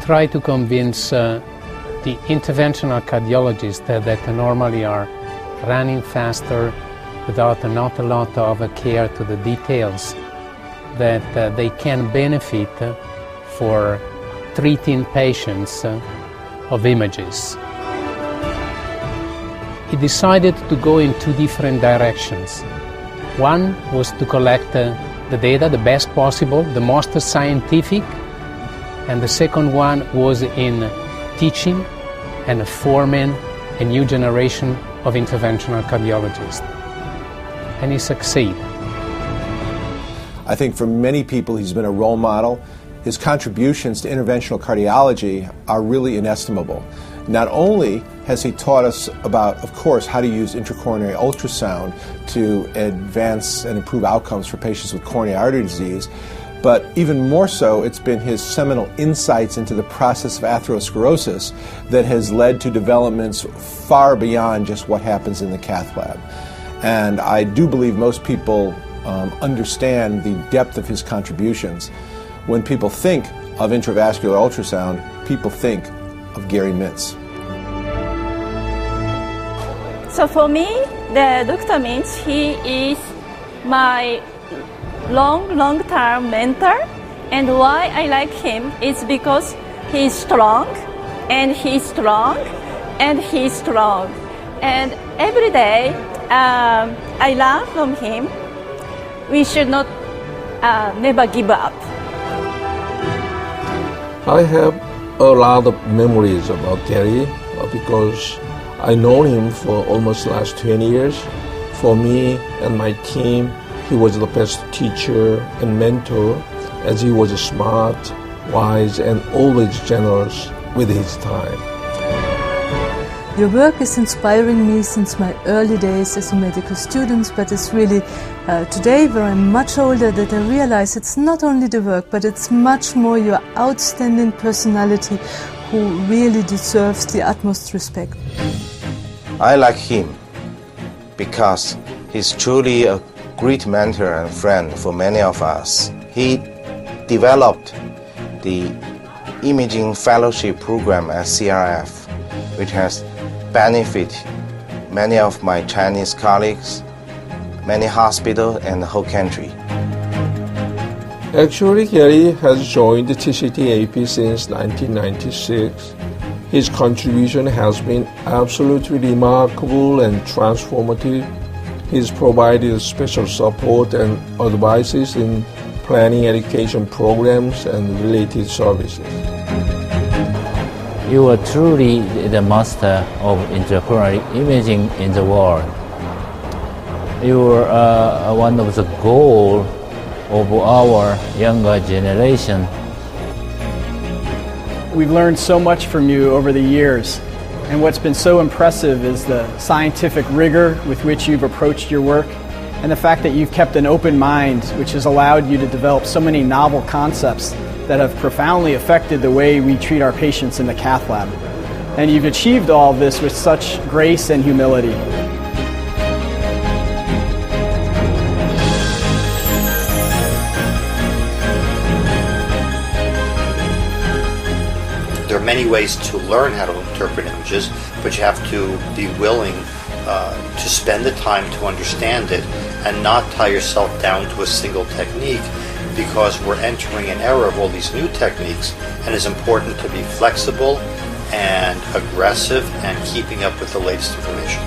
try to convince the interventional cardiologists that normally are running faster without not a lot of care to the details, that they can benefit for treating patients of images. He decided to go in two different directions. One was to collect the data the best possible, the most scientific, and the second one was in teaching and forming a new generation of interventional cardiologists. And he succeeded. I think for many people he's been a role model. His contributions to interventional cardiology are really inestimable. Not only has he taught us about, of course, how to use intracoronary ultrasound to advance and improve outcomes for patients with coronary artery disease, but even more so, it's been his seminal insights into the process of atherosclerosis that has led to developments far beyond just what happens in the cath lab. And I do believe most people understand the depth of his contributions. When people think of intravascular ultrasound, people think of Gary Mintz. So for me, Dr. Mintz, he is my long-term mentor, and why I like him is because he's strong, and he's strong, and he's strong. And every day I learn from him. We should not never give up. I have a lot of memories about Gary because I known him for almost the last 20 years. For me and my team, he was the best teacher and mentor, as he was smart, wise, and always generous with his time. Your work is inspiring me since my early days as a medical student, but it's really today, where I'm much older, that I realize it's not only the work, but it's much more your outstanding personality who really deserves the utmost respect. I like him because he's truly a great mentor and friend for many of us. He developed the Imaging Fellowship Program at CRF, which has benefited many of my Chinese colleagues, many hospitals, and the whole country. Actually, Gary has joined the TCTAP since 1996. His contribution has been absolutely remarkable and transformative. He's provided special support and advices in planning education programs and related services. You are truly the master of intracoronary imaging in the world. You are one of the goals of our younger generation. We've learned so much from you over the years, and what's been so impressive is the scientific rigor with which you've approached your work, and the fact that you've kept an open mind, which has allowed you to develop so many novel concepts that have profoundly affected the way we treat our patients in the cath lab. And you've achieved all this with such grace and humility. There are many ways to learn how to interpret images, but you have to be willing to spend the time to understand it and not tie yourself down to a single technique, because we're entering an era of all these new techniques, and it's important to be flexible and aggressive and keeping up with the latest information.